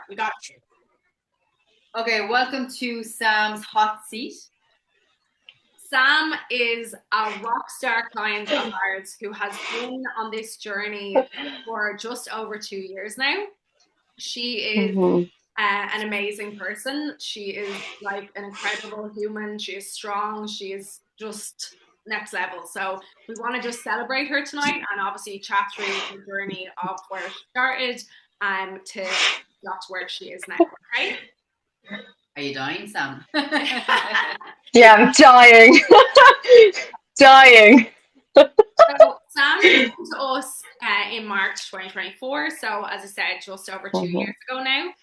we got it. Okay, welcome to Sam's hot seat. Sam is a rock star client of ours who has been on this journey for just over 2 years now. She is an amazing person. She is like an incredible human. She is strong. She is just next level. So we want to just celebrate her tonight and obviously chat through the journey of where she started to got to where she is now. Okay? Are you dying, Sam? Yeah, I'm dying. Dying. So Sam came to us in March 2024. So as I said, just over 2 years ago now.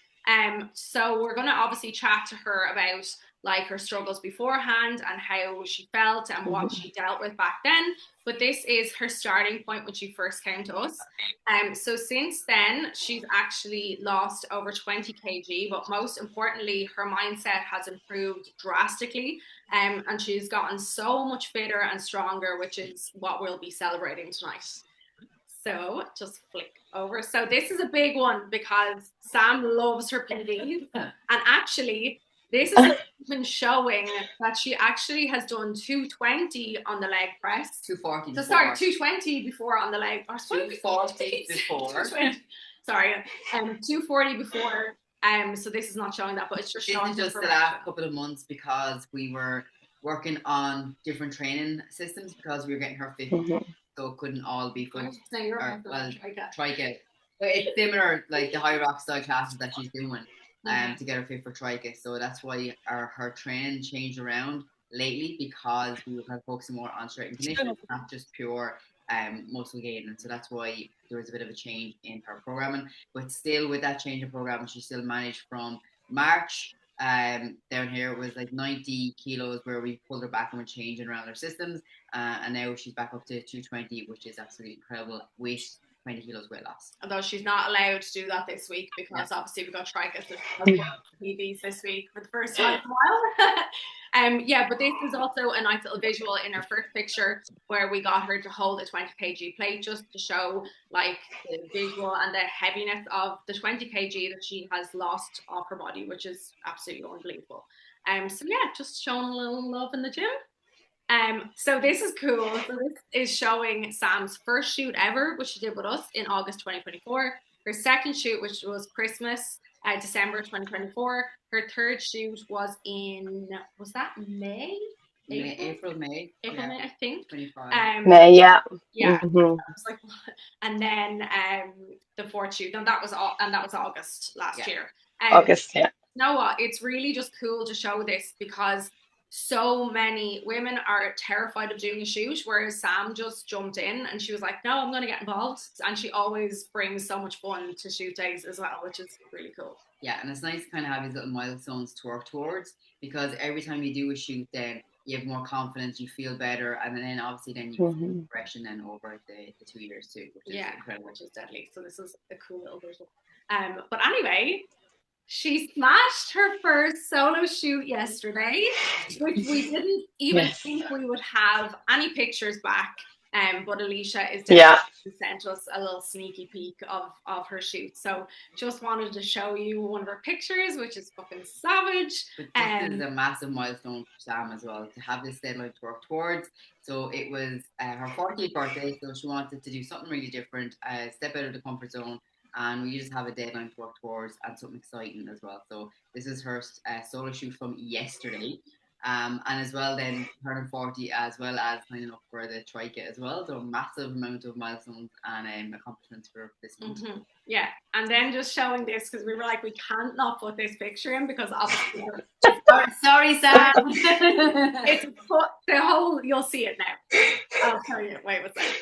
So we're going to obviously chat to her about like her struggles beforehand and how she felt and what she dealt with back then. But this is her starting point when she first came to us. So since then, she's actually lost over 20 kg, but most importantly, her mindset has improved drastically. And she's gotten so much fitter and stronger, which is what we'll be celebrating tonight. So just flick over. So this is a big one because Sam loves her PDs. And actually, this is even showing that she actually has done 220 on the leg press. 240. So sorry, 220 before on the leg. Or 240 before. 220. Sorry, 240 before. So this is not showing that, but it's just showing just the last couple of months because we were working on different training systems because we were getting her fit, so it couldn't all be full. Trike. But it's similar, like the high rock style classes that she's doing, to get her fit for Trike. So that's why her training changed around lately because we were focusing more on strength and conditioning, not just pure muscle gain, and so that's why there was a bit of a change in her programming. But still, with that change in programming, she still managed from March down here it was like 90 kilos where we pulled her back and we're changing around her systems, and now she's back up to 220, which is absolutely incredible weight. 20 kilos weight loss. Although she's not allowed to do that this week because obviously we got Tricus PVs this week for the first time in a while. But this is also a nice little visual in her first picture where we got her to hold a 20 kg plate just to show like the visual and the heaviness of the 20 kg that she has lost off her body, which is absolutely unbelievable. So yeah, just showing a little love in the gym. So this is cool. So this is showing Sam's first shoot ever, which she did with us in August 2024. Her second shoot, which was Christmas, December 2024. Her third shoot was that May? April, May, I think. 25. May, yeah. Yeah. Like, and then the fourth shoot, and that was August last year. August, yeah. You know what? It's really just cool to show this because so many women are terrified of doing a shoot, whereas Sam just jumped in and she was like, no, I'm going to get involved. And she always brings so much fun to shoot days as well, which is really cool. Yeah, and it's nice to kind of have these little milestones to work towards because every time you do a shoot, then you have more confidence, you feel better, and then obviously then you feel progression then over the 2 years too, which is incredible. Which is deadly. So this is a cool little visual. But anyway, she smashed her first solo shoot yesterday, which we didn't even think we would have any pictures back. But Alicia is definitely sent us a little sneaky peek of her shoot. So just wanted to show you one of her pictures, which is fucking savage. But this is a massive milestone for Sam as well, to have this deadline to work towards. So it was her 40th birthday, so she wanted to do something really different, step out of the comfort zone. And we just have a deadline to work towards and something exciting as well. So this is her solo shoot from yesterday. And as well then turning 40 as well as signing up for the Trike as well. So a massive amount of milestones and accomplishments for this month. Yeah, and then just showing this because we were like, we can't not put this picture in because obviously sorry Sam. It's the whole, you'll see it now. I'll tell you, wait, what's that?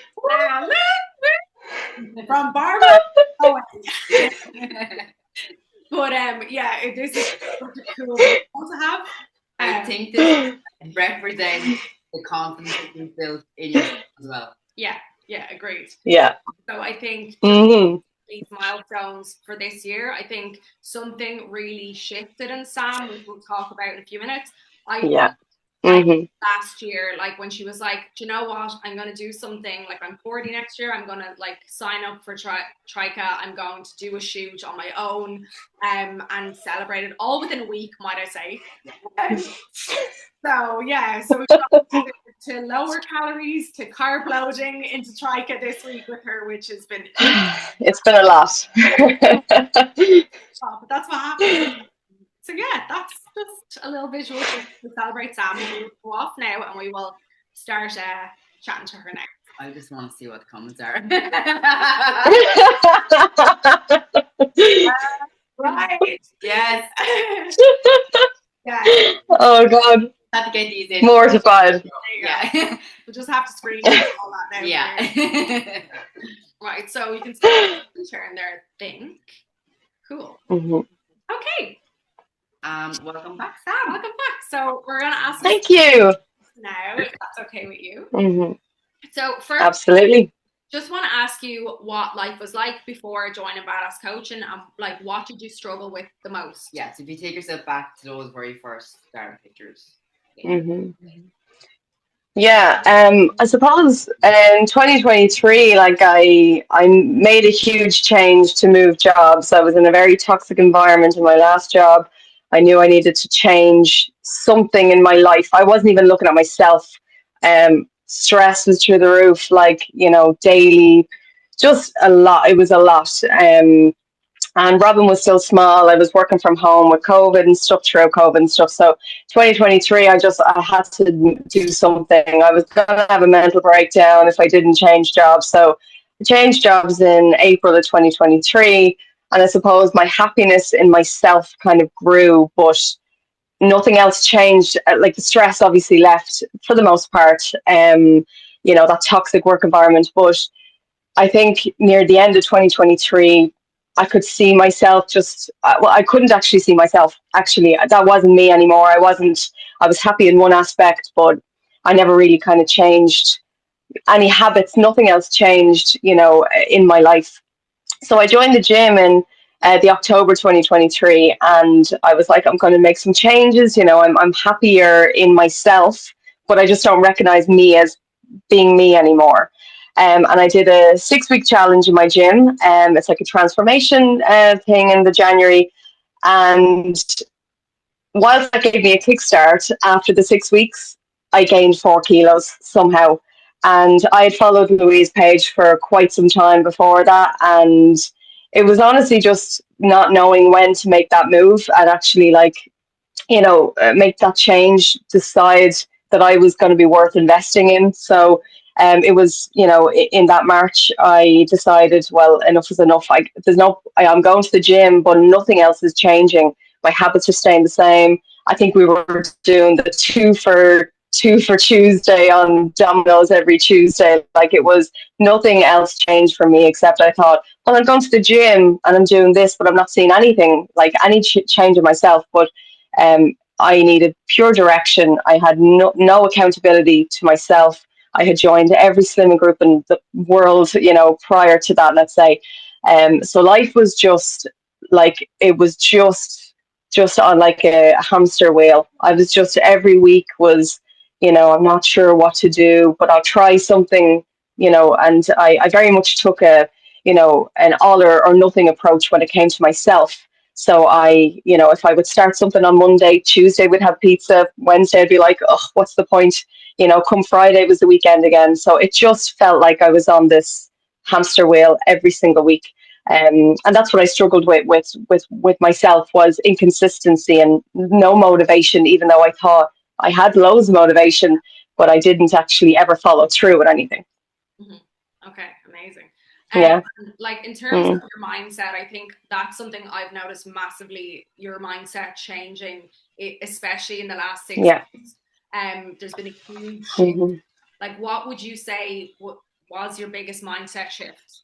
From Barbara. But this is such a cool one to have. I think this represents the confidence that you built in yourself as well. Yeah, agreed. Yeah. So I think these milestones for this year, I think something really shifted in Sam, which we'll talk about in a few minutes. I think last year, like when she was like, do you know what, I'm going to do something, like I'm 40 next year, I'm going to like sign up for Trika, I'm going to do a shoot on my own, and celebrate it all within a week, might I say. So yeah, so we've gone to lower calories, to carb loading, into Trika this week with her, which has been it's been a lot. but that's what happened. So yeah, that's just a little visual to celebrate Sam. We'll go off now and we will start chatting to her now. I just want to see what the comments are. Right. Yes. Yeah. Oh God. Have to get these in. Mortified. Yeah. We'll just have to screen all that now. Yeah. Right. So you can start turn there, I think. Cool. Okay. Welcome back, Sam. Welcome back. So we're gonna ask. Thank you. Now, if that's okay with you. So first, absolutely. Just want to ask you what life was like before joining Badass Coaching, and like what did you struggle with the most? Yeah. So if you take yourself back to those very first starting pictures. Yeah, I suppose in 2023, like I made a huge change to move jobs. I was in a very toxic environment in my last job. I knew I needed to change something in my life. I wasn't even looking at myself. Stress was through the roof, like, you know, daily, just a lot. It was a lot. And Robin was still small. I was working from home with COVID and stuff, through COVID and stuff. So 2023, I had to do something. I was going to have a mental breakdown if I didn't change jobs. So I changed jobs in April of 2023. And I suppose my happiness in myself kind of grew, but nothing else changed. Like the stress obviously left for the most part, you know, that toxic work environment. But I think near the end of 2023, I could see myself I couldn't actually see myself. Actually, that wasn't me anymore. I was happy in one aspect, but I never really kind of changed any habits. Nothing else changed, you know, in my life. So I joined the gym in the October 2023, and I was like, I'm going to make some changes. You know, I'm happier in myself, but I just don't recognize me as being me anymore. And I did a 6-week challenge in my gym. It's like a transformation thing in the January. And whilst that gave me a kickstart, after the 6 weeks, I gained 4 kilos somehow. And I had followed Louise Page for quite some time before that. And it was honestly just not knowing when to make that move and actually, like, you know, make that change, decide that I was going to be worth investing in. So it was, you know, in that March, I decided, well, enough is enough. I'm going to the gym, but nothing else is changing. My habits are staying the same. I think we were doing the two for Tuesday on Domino's every Tuesday. Like, it was nothing else changed for me, except I thought, well, I'm going to the gym and I'm doing this, but I'm not seeing anything, like any change in myself. But I needed pure direction. I had no accountability to myself. I had joined every slimming group in the world, you know, prior to that, let's say. So life was just like, it was just on like a hamster wheel. I was just, every week was, you know, I'm not sure what to do, but I'll try something, you know. And I very much took a, you know, an all or nothing approach when it came to myself. So I, you know, if I would start something on Monday, Tuesday would have pizza, Wednesday I'd be like, oh, what's the point? You know, come Friday was the weekend again. So it just felt like I was on this hamster wheel every single week. And that's what I struggled with myself, was inconsistency and no motivation, even though I thought I had loads of motivation, but I didn't actually ever follow through with anything. Okay, amazing. Yeah. Like, in terms of your mindset, I think that's something I've noticed massively, your mindset changing, especially in the last 6 months. There's been a huge shift. Like, what would you say was your biggest mindset shift?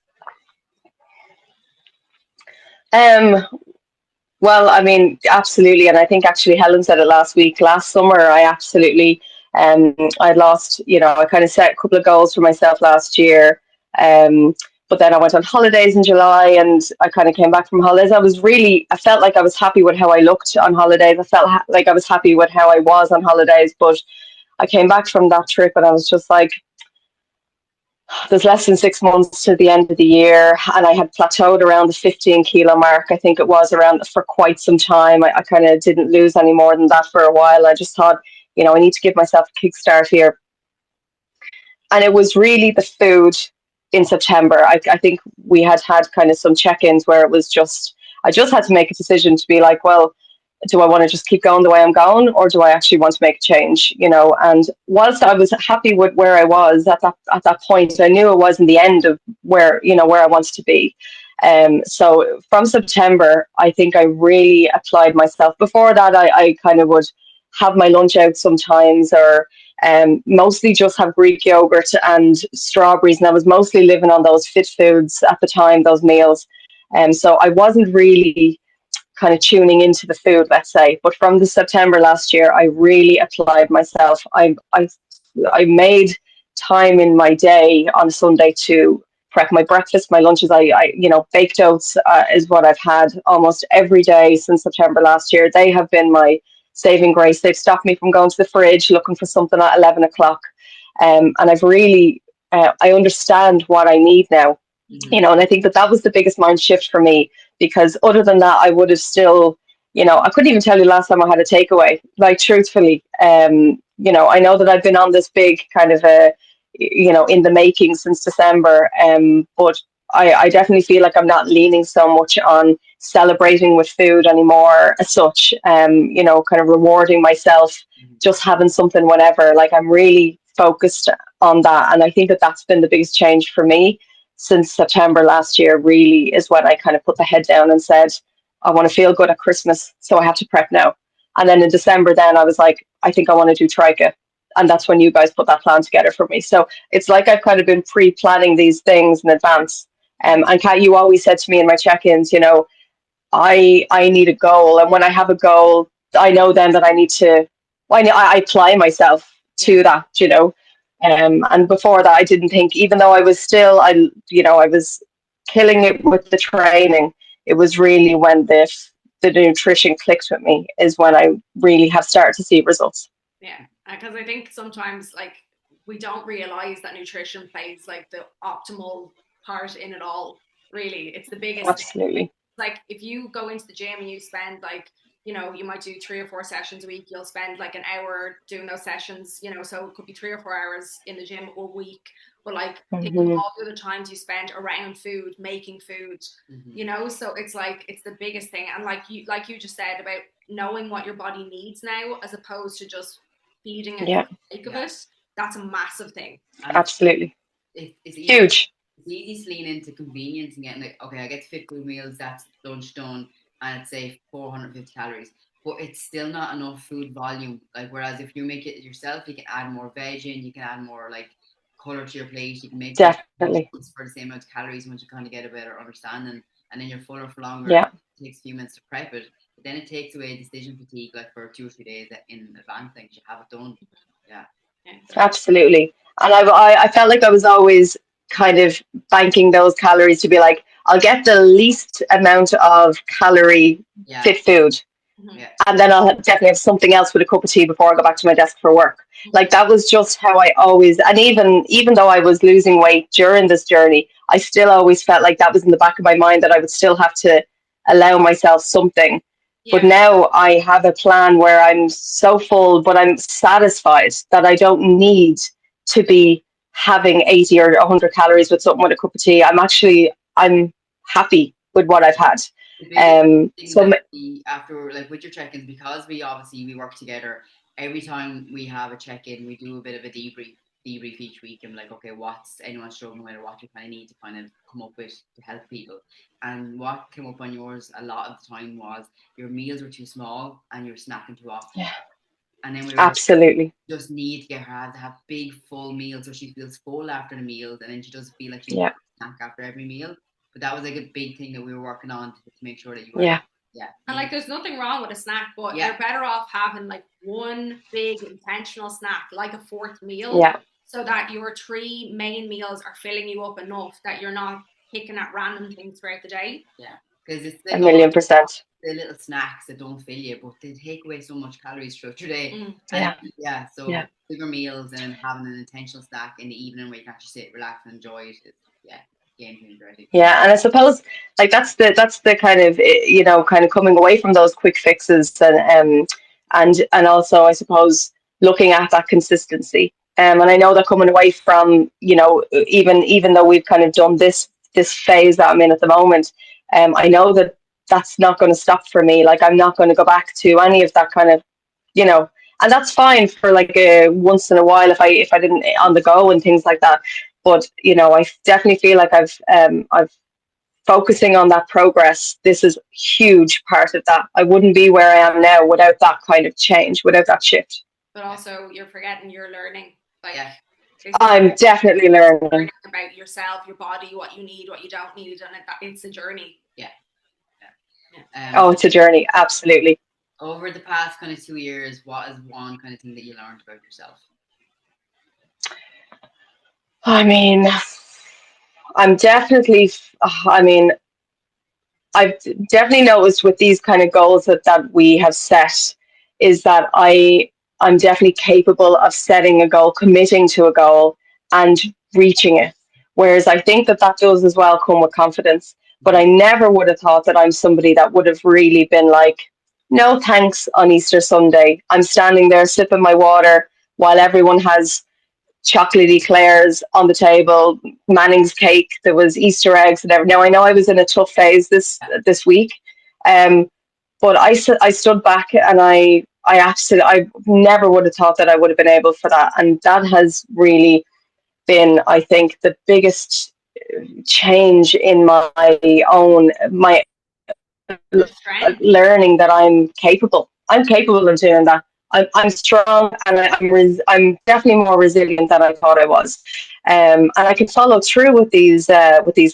Well, I mean, absolutely. And I think actually Helen said it last summer, I absolutely, I'd lost, you know, I kind of set a couple of goals for myself last year. But then I went on holidays in July, and I kind of came back from holidays. I felt like I was happy with how I looked on holidays. I felt like I was happy with how I was on holidays, but I came back from that trip and I was just like, there's less than 6 months to the end of the year, and I had plateaued around the 15 kilo mark. I think it was around for quite some time. I kind of didn't lose any more than that for a while. I just thought, I need to give myself a kickstart here. And it was really the food in September. I think we had kind of some check-ins where it was just, I just had to make a decision to be like, well, do I want to just keep going the way I'm going, or do I actually want to make a change? And whilst I was happy with where I was at that point, I knew it wasn't the end of where I wanted to be. So from September, I think I really applied myself. Before that, I kind of would have my lunch out sometimes, or mostly just have Greek yogurt and strawberries. And I was mostly living on those fit foods at the time, those meals. So I wasn't really kind of tuning into the food, let's say. But from the September last year, I really applied myself. I made time in my day on a Sunday to prep my breakfast, my lunches. I baked oats is what I've had almost every day since September last year. They have been my saving grace. They've stopped me from going to the fridge looking for something at 11 o'clock. And I've really, I understand what I need now. And I think that was the biggest mind shift for me, because other than that, I would have still, I couldn't even tell you last time I had a takeaway, like truthfully. I know that I've been on this big kind of in the making since December, but I definitely feel like I'm not leaning so much on celebrating with food anymore as such, kind of rewarding myself, just having something whenever. Like, I'm really focused on that. And I think that's been the biggest change for me since September last year. Really is when I kind of put the head down and said, I want to feel good at Christmas, so I have to prep now. And then in December, then I was like, I think I want to do Trika. And that's when you guys put that plan together for me. So it's like I've kind of been pre-planning these things in advance. And Kat, you always said to me in my check-ins, I need a goal. And when I have a goal, I know then that I need to, I apply myself to that, and before that, I didn't think, even though I was still, I was killing it with the training. It was really when the nutrition clicked with me is when I really have started to see results. Yeah, because I think sometimes, like, we don't realize that nutrition plays like the optimal part in it all. Really, it's the biggest. Absolutely. Thing. Like, if you go into the gym and you spend like, you might do 3 or 4 sessions a week, you'll spend like an hour doing those sessions, so it could be 3 or 4 hours in the gym a week. But like, think of all the other times you spend around food, making food, so it's like, it's the biggest thing. And like you just said about knowing what your body needs now, as opposed to just feeding it for the sake of it, that's a massive thing. Absolutely. It's huge. It's easy to lean into convenience and getting like, okay, I get fit good meals, that's lunch done, and it's say 450 calories, but it's still not enough food volume. Like, whereas if you make it yourself, you can add more veg in, you can add more like color to your plate, you can make definitely for the same amount of calories once you kind of get a better understanding, and then you're fuller for longer. Yeah. It takes a few minutes to prep it, but then it takes away decision fatigue, like for 2 or 3 days in advance, like you have it done. Yeah. Absolutely. And I felt like I was always kind of banking those calories to be like, I'll get the least amount of calorie fit food. And then I'll definitely have something else with a cup of tea before I go back to my desk for work. Like, that was just how I always, and even though I was losing weight during this journey, I still always felt like that was in the back of my mind, that I would still have to allow myself something. But now I have a plan where I'm so full, but I'm satisfied that I don't need to be having 80 or 100 calories with something with a cup of tea. I'm happy with what I've had. So after, like, with your check-ins, because we work together, every time we have a check-in, we do a bit of a debrief each week, and like, okay, what's anyone struggling with, or what you kind of need to kind of come up with to help people. And what came up on yours a lot of the time was your meals were too small and you're snacking too often. Yeah. And then we were absolutely just need to get her to have big full meals, so she feels full after the meals, and then she doesn't feel like she needs to snack after every meal. But that was like a big thing that we were working on to make sure that you were. Yeah. And like, there's nothing wrong with a snack, but you're better off having like one big intentional snack, like a fourth meal, so that your 3 main meals are filling you up enough that you're not picking at random things throughout the day. because it's a million percent. The little snacks that don't fill you, but they take away so much calories throughout your day. So bigger meals and having an intentional snack in the evening where you can actually sit, relax, and enjoy it is game changer, I think. Yeah, and I suppose like that's the kind of, you know, kind of coming away from those quick fixes, and also I suppose looking at that consistency. And I know that coming away from, you know, even though we've kind of done this phase that I'm in at the moment, I know that that's not going to stop for me. Like, I'm not going to go back to any of that kind of, you know, and that's fine for like once in a while if I didn't on the go and things like that. But, you know, I definitely feel like I've focusing on that progress. This is a huge part of that. I wouldn't be where I am now without that kind of change, without that shift. But also you're forgetting you're learning. Like, I'm definitely learning about yourself, your body, what you need, what you don't need, and it's a journey. It's a journey, absolutely. Over the past kind of 2 years, what is one kind of thing that you learned about yourself? I mean, I've definitely noticed with these kind of goals that we have set is that I'm definitely capable of setting a goal, committing to a goal and reaching it. Whereas I think that does as well come with confidence. But I never would have thought that I'm somebody that would have really been like, no thanks on Easter Sunday. I'm standing there sipping my water while everyone has chocolatey eclairs on the table, Manning's cake, there was Easter eggs and everything. Now, I know I was in a tough phase this week, but I stood back and I never would have thought that I would have been able for that. And that has really been, I think, the biggest change in my learning that I'm capable of doing that. I'm strong and I'm definitely more resilient than I thought I was, and I can follow through with these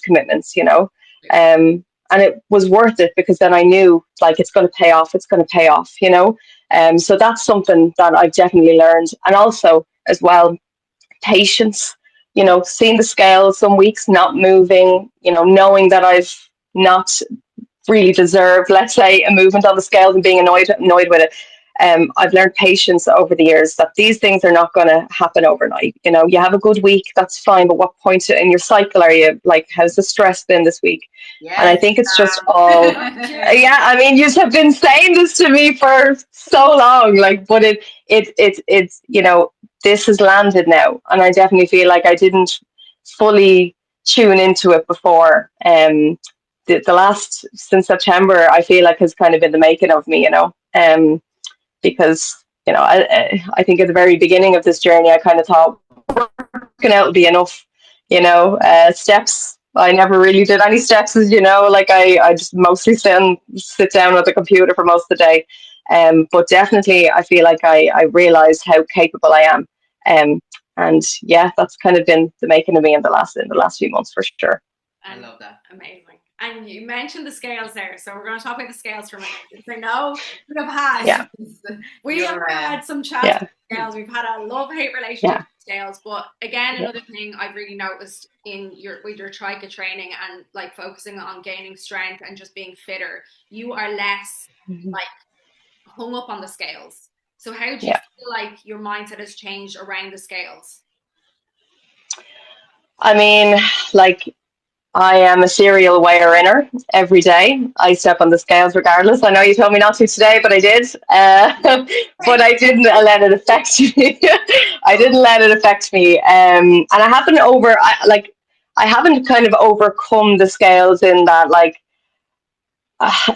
commitments, you know, and it was worth it because then I knew like it's going to pay off, you know, so that's something that I've definitely learned. And also as well, patience, you know, seeing the scale some weeks not moving, you know, knowing that I've not really deserved, let's say, a movement on the scales and being annoyed with it. I've learned patience over the years that these things are not going to happen overnight. You know, you have a good week, that's fine, but what point in your cycle are you? Like, how's the stress been this week? Yes, and I think it's just all, I mean, you have been saying this to me for so long, like, but it's, you know, this has landed now. And I definitely feel like I didn't fully tune into it before. The last, since September, I feel like has kind of been the making of me, you know, because, you know, I think at the very beginning of this journey, I kind of thought working out would be enough, you know, steps. I never really did any steps, as you know, like I just mostly sit down at the computer for most of the day. But definitely I feel like I realized how capable I am. And yeah, that's kind of been the making of me in the last few months for sure. I love that. Amazing. And you mentioned the scales there, so we're going to talk about the scales for a minute. I know we have had some chat with scales. We've had a love-hate relationship with scales, but again, another thing I've really noticed with your Trika training and like focusing on gaining strength and just being fitter, you are less like hung up on the scales. So how do you feel like your mindset has changed around the scales? I mean, like, I am a serial weigher inner every day. I step on the scales regardless. I know you told me not to today, but I did. But I didn't let it affect me. I didn't let it affect me. And I haven't I haven't kind of overcome the scales in that, like,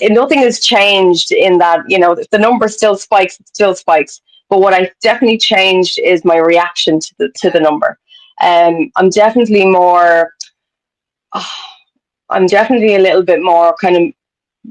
nothing has changed in that, you know, the number still spikes. But what I definitely changed is my reaction to the number. I'm definitely more... I'm definitely a little bit more kind of,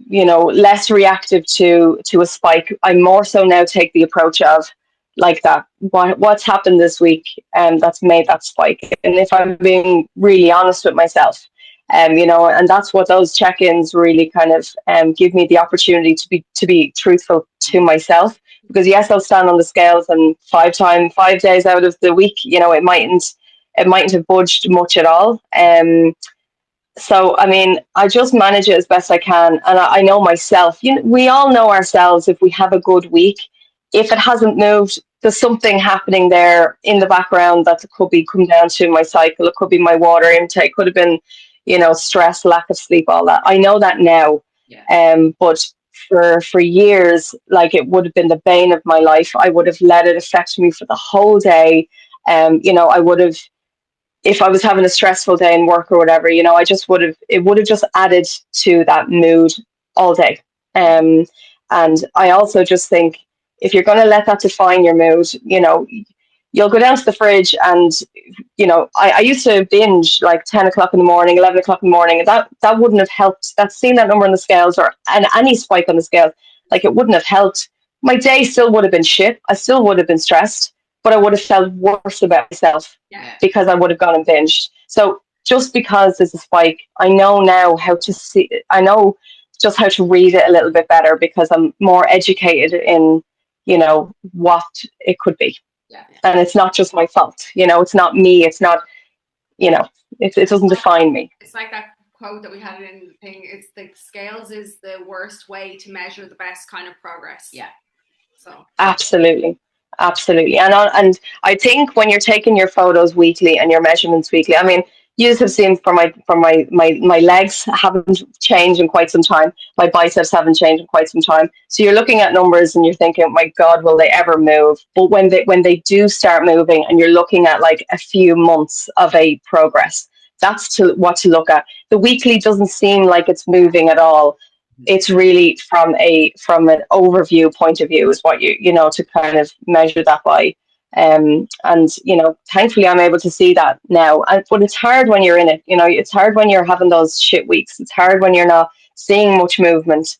you know, less reactive to a spike. I more so now take the approach of like that. What's happened this week that's made that spike? And if I'm being really honest with myself, you know, and that's what those check-ins really kind of give me the opportunity to be truthful to myself. Because yes, I'll stand on the scales and 5 days out of the week, you know, it mightn't have budged much at all. So, I mean, I just manage it as best I can. And I know myself, we all know ourselves if we have a good week. If it hasn't moved, there's something happening there in the background that could be come down to my cycle. It could be my water intake, could have been, stress, lack of sleep, all that. I know that now. But for years, like, it would have been the bane of my life. I would have let it affect me for the whole day. I would have, if I was having a stressful day in work or whatever, it would have just added to that mood all day. And I also just think, if you're going to let that define your mood, you'll go down to the fridge and, I used to binge like 10 o'clock in the morning, 11 o'clock in the morning, and that wouldn't have helped. That's seeing that number on the scales or any spike on the scale, like, it wouldn't have helped. My day still would have been shit. I still would have been stressed, but I would have felt worse about myself because I would have gone and binged. So just because there's a spike, I know now how to see, I know just how to read it a little bit better because I'm more educated in, what it could be. And it's not just my fault. It's not me. It's not, it doesn't define me. It's like that quote that we had in the thing. It's the scales is the worst way to measure the best kind of progress. Yeah. So. Absolutely. And I think when you're taking your photos weekly and your measurements weekly, I mean, you have seen from my legs haven't changed in quite some time. My biceps haven't changed in quite some time. So you're looking at numbers and you're thinking, oh my God, will they ever move? But when they do start moving and you're looking at like a few months of a progress, that's what to look at. The weekly doesn't seem like it's moving at all. It's really from an overview point of view is what you to kind of measure that by. And thankfully I'm able to see that now. But it's hard when you're in it. It's hard when you're having those shit weeks. It's hard when you're not seeing much movement.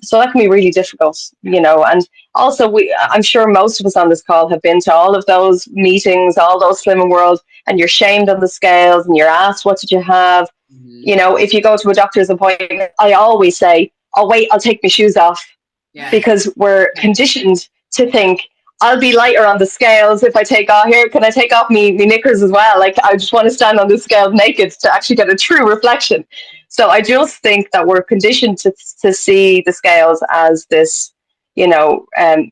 So that can be really difficult, and also I'm sure most of us on this call have been to all of those meetings, all those Slimming World, and you're shamed on the scales and you're asked, what did you have? If you go to a doctor's appointment, I always say, oh wait, I'll take my shoes off, because we're conditioned to think I'll be lighter on the scales if I take off. Here, can I take off me knickers as well? Like, I just want to stand on the scale naked to actually get a true reflection. So I just think that we're conditioned to see the scales as this, and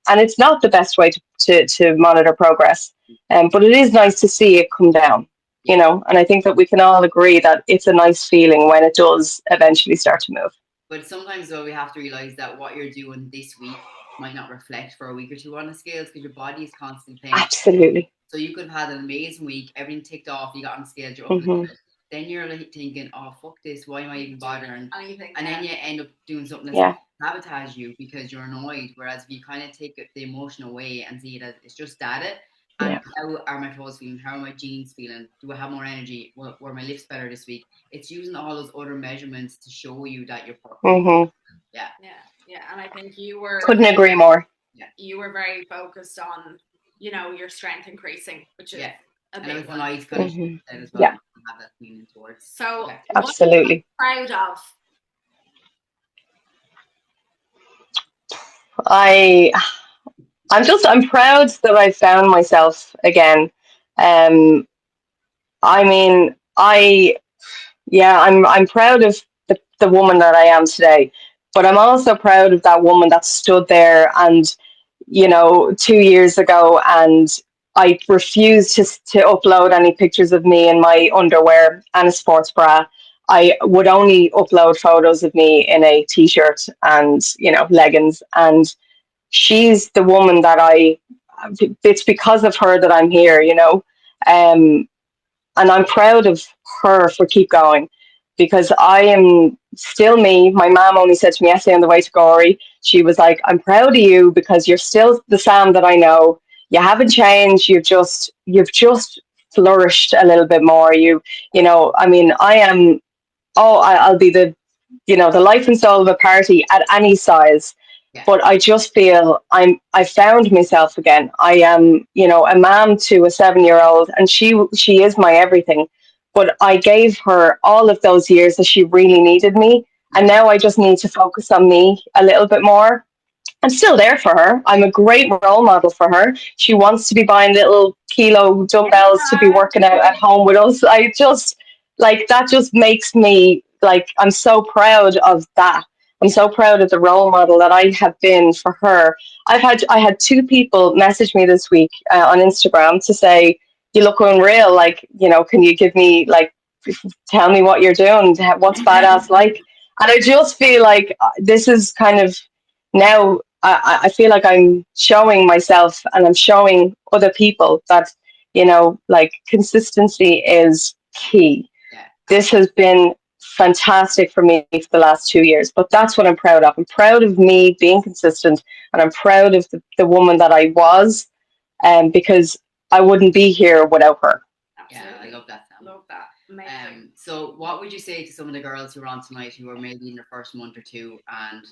it's not the best way to monitor progress. But it is nice to see it come down, and I think that we can all agree that it's a nice feeling when it does eventually start to move. But sometimes, though, we have to realize that what you're doing this week might not reflect for a week or two on the scales because your body is constantly playing. Absolutely. So you could have had an amazing week, everything ticked off, you got on the scales, you're up a bit. Then you're like thinking, oh, fuck this, why am I even bothering? And then you end up doing something that's sabotage you because you're annoyed. Whereas if you kind of take the emotion away and see it as it's just data, and how are my toes feeling? How are my jeans feeling? Do I have more energy? Were my lifts better this week? It's using all those other measurements to show you that you're perfect. Yeah, and I think you were... Couldn't agree more. Yeah, you were very focused on, your strength increasing, which is a big one. Nice as well. Yeah. Have that leaning towards. So, absolutely. What are you proud of? I'm proud that I found myself again. I'm proud of the woman that I am today, but I'm also proud of that woman that stood there and, 2 years ago, and I refused to upload any pictures of me in my underwear and a sports bra. I would only upload photos of me in a t-shirt and, leggings. And she's the woman that it's because of her that I'm here, and I'm proud of her for keep going, because I am still me. My mom only said to me yesterday on the way to Gorey, she was like, I'm proud of you because you're still the Sam that I know. You haven't changed. You've just flourished a little bit more. I am, I'll be the life and soul of a party at any size. Yeah. But I just feel I found myself again. I am, a mom to a 7-year-old, and she is my everything. But I gave her all of those years that she really needed me. And now I just need to focus on me a little bit more. I'm still there for her. I'm a great role model for her. She wants to be buying little kilo dumbbells to be working out at home with us. like that just makes me like, I'm so proud of that. I'm so proud of the role model that I have been for her. I had two people message me this week on Instagram to say, "You look unreal. Like, you know, can you give me like, tell me what you're doing? What's badass like?" And I just feel like this is kind of now. I feel like I'm showing myself and I'm showing other people that, you know, like consistency is key. This has been fantastic for me for the last 2 years, but that's what I'm proud of. I'm proud of me being consistent, and I'm proud of the woman that I was, because I wouldn't be here without her. Absolutely. Yeah, I love that. Love that. Amazing. So what would you say to some of the girls who are on tonight who are maybe in their first month or two and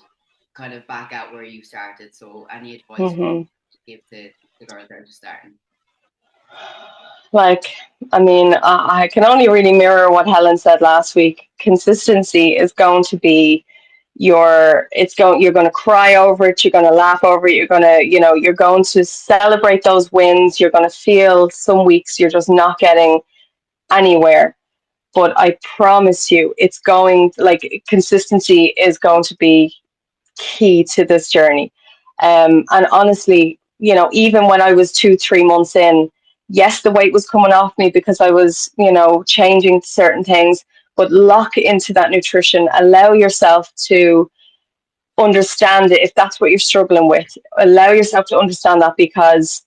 kind of back out where you started? So any advice you give to the girls that are just starting? Like, I mean, I can only really mirror what Helen said last week. Consistency is going to be you're going to cry over it, you're going to laugh over it, you're going to, you know, you're going to celebrate those wins, you're going to feel some weeks you're just not getting anywhere. But I promise you, it's going, like, consistency is going to be key to this journey. And honestly, you know, even when I was 2-3 months in, yes, the weight was coming off me because I was, you know, changing certain things, but lock into that nutrition, allow yourself to understand it. If that's what you're struggling with, allow yourself to understand that, because,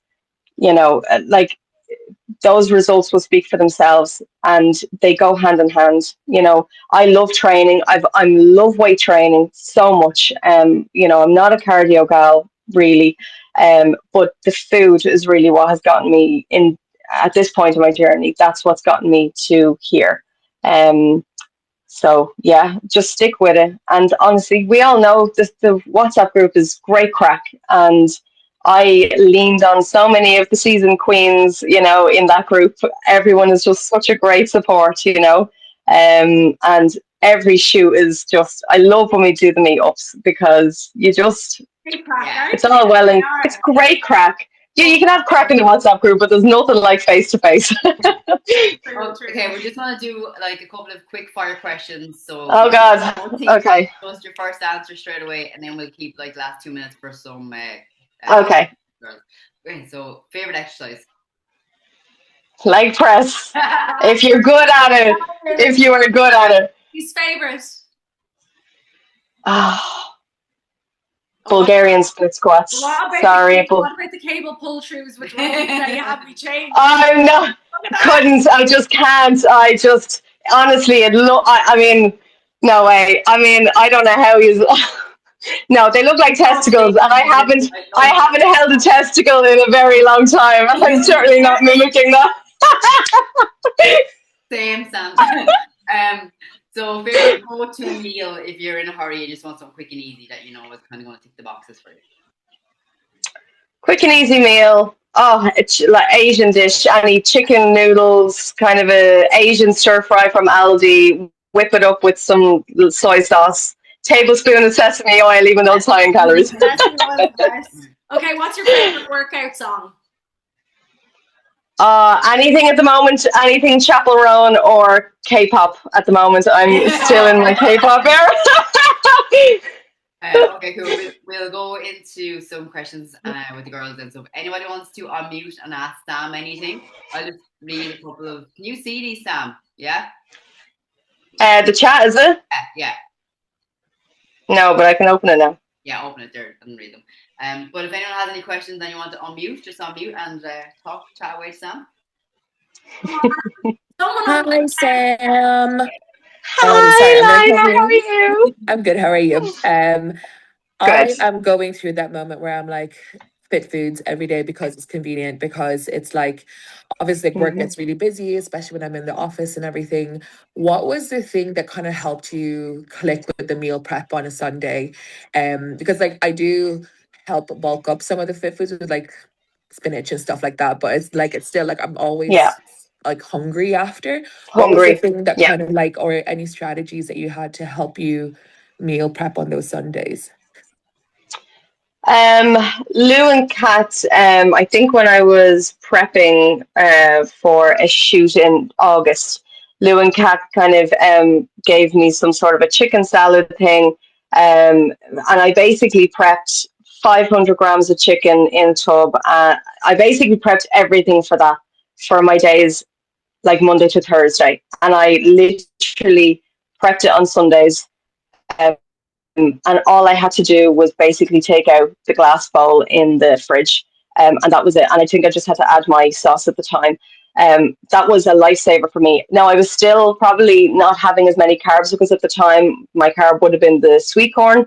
you know, like, those results will speak for themselves and they go hand in hand. You know, I love training. I love weight training so much. You know, I'm not a cardio gal really. But the food is really what has gotten me in at this point in my journey. That's what's gotten me to here. So yeah, just stick with it. And honestly, we all know the WhatsApp group is great crack, and I leaned on so many of the seasoned queens, you know, in that group. Everyone is just such a great support, you know. And every shoot is just, I love when we do the meetups, because you just, it's all well, and it's great crack. Yeah, you can have crack in the WhatsApp group, but there's nothing like face to face. Okay, we just want to do like a couple of quick fire questions. So, oh God, okay. Just your first answer straight away, and then we'll keep like last 2 minutes for some. Okay. Girls. Okay, so favorite exercise? Leg press. If you're good at it. If you are good at it. His favorite? Bulgarian split squats. Sorry, what about the cable pull throughs with ropes that you have me change? I'm not. Couldn't. I just can't. I just honestly, I mean, no way. I mean, I don't know how you. No, they look like testicles, and I haven't held a testicle in a very long time. I'm certainly not mimicking that. Same, Sam. So favorite go-to meal if you're in a hurry and just want something quick and easy that you know is kind of going to tick the boxes for you. Quick and easy meal. Oh, it's like Asian dish. Any chicken noodles, kind of a Asian stir fry from Aldi. Whip it up with some soy sauce. Tablespoon of sesame oil, even though it's high in calories. Okay, what's your favorite workout song? Anything at the moment, anything Chapel Roan or K-pop at the moment. I'm still in my K-pop era. Okay, cool. We'll go into some questions with the girls then. So if anybody wants to unmute and ask Sam anything, I'll just read a couple of. Can you see these, Sam? Yeah? The chat, is it? Yeah. No, but I can open it now. Yeah, open it there and read them. But if anyone has any questions and you want to unmute, just unmute and chat away to Sam. Hi, Sam. Hi, Lina, how are you? I'm good. How are you? I am going through that moment where I'm like, fit foods every day because it's convenient, because it's like, obviously work gets really busy, especially when I'm in the office and everything. What was the thing that kind of helped you click with the meal prep on a Sunday? Because like I do help bulk up some of the fit foods with like spinach and stuff like that, but it's still like I'm always like hungry after. What was the thing that kind of like, or any strategies that you had to help you meal prep on those Sundays? Lou and Kat, I think when I was prepping for a shoot in August, Lou and Kat kind of gave me some sort of a chicken salad thing. And I basically prepped 500 grams of chicken in a tub. I basically prepped everything for that, for my days, like Monday to Thursday. And I literally prepped it on Sundays. And all I had to do was basically take out the glass bowl in the fridge. And that was it. And I think I just had to add my sauce at the time. That was a lifesaver for me. Now, I was still probably not having as many carbs because at the time my carb would have been the sweet corn.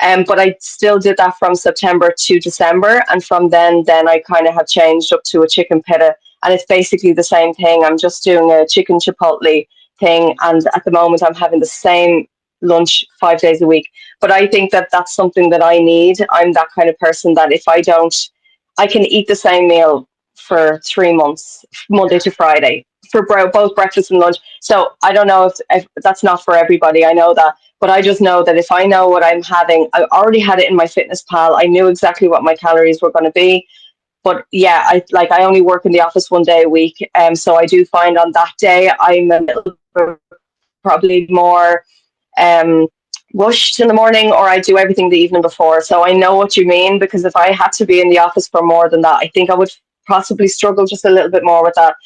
But I still did that from September to December. And from then I kind of have changed up to a chicken pitta. And it's basically the same thing. I'm just doing a chicken chipotle thing. And at the moment, I'm having the same lunch 5 days a week. But I think that that's something that I need. I'm that kind of person that if I don't, I can eat the same meal for 3 months, Monday to Friday, for both breakfast and lunch. So I don't know if that's not for everybody. I know that. But I just know that if I know what I'm having, I already had it in my FitnessPal. I knew exactly what my calories were going to be. But yeah, I only work in the office 1 day a week. So I do find on that day, I'm a little bit probably more rushed in the morning, or I do everything the evening before. So I know what you mean, because if I had to be in the office for more than that, I think I would possibly struggle just a little bit more with that.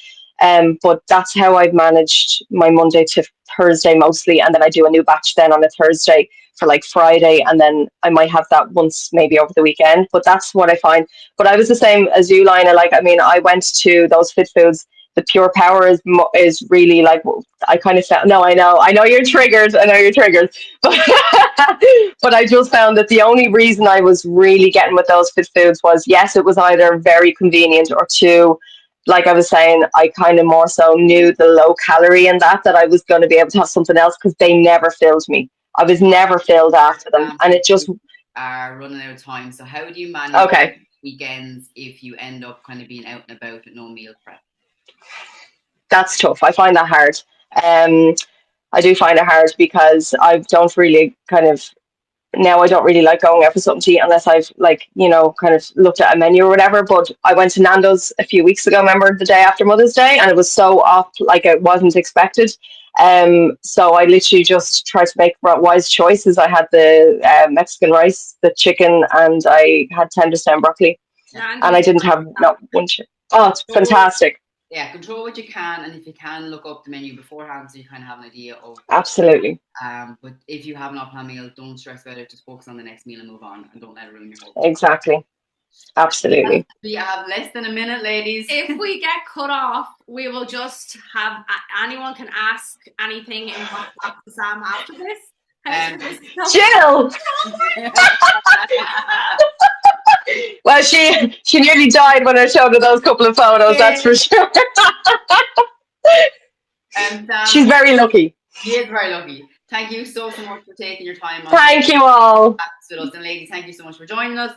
But that's how I've managed my Monday to Thursday mostly, and then I do a new batch then on a Thursday for like Friday, and then I might have that once maybe over the weekend. But that's what I find. But I was the same as you, Lina. Like, I mean, I went to those Fit Foods. The Pure Power is really like, I kind of felt, no, I know you're triggered. I know you're triggered. But, but I just found that the only reason I was really getting with those Fit Foods was, yes, it was either very convenient, or two, like I was saying, I kind of more so knew the low calorie in that I was going to be able to have something else, because they never filled me. I was never filled after them. And it just are running out of time. So how do you manage weekends if you end up kind of being out and about with no meal prep? That's tough. I find that hard. I do find it hard because I don't really kind of, now I don't really like going out for something to eat unless I've kind of looked at a menu or whatever. But I went to Nando's a few weeks ago, remember, the day after Mother's Day, and it was so off, like it wasn't expected. So I literally just tried to make wise choices. I had the Mexican rice, the chicken, and I had tender stem broccoli. And I didn't have not one chicken. Oh, it's fantastic. Yeah, control what you can, and if you can, look up the menu beforehand so you kind of have an idea of. Absolutely. But if you have an off-plan meal, don't stress about it. Just focus on the next meal and move on, and don't let it ruin your whole. Exactly. Absolutely. We have less than a minute, ladies. If we get cut off, we will just have anyone can ask anything in WhatsApp to Sam after this. Jill. Well, she nearly died when I showed her those couple of photos. That's for sure. She's very lucky. She is very lucky. Thank you so much for taking your time. Thank you all. And ladies, thank you so much for joining us.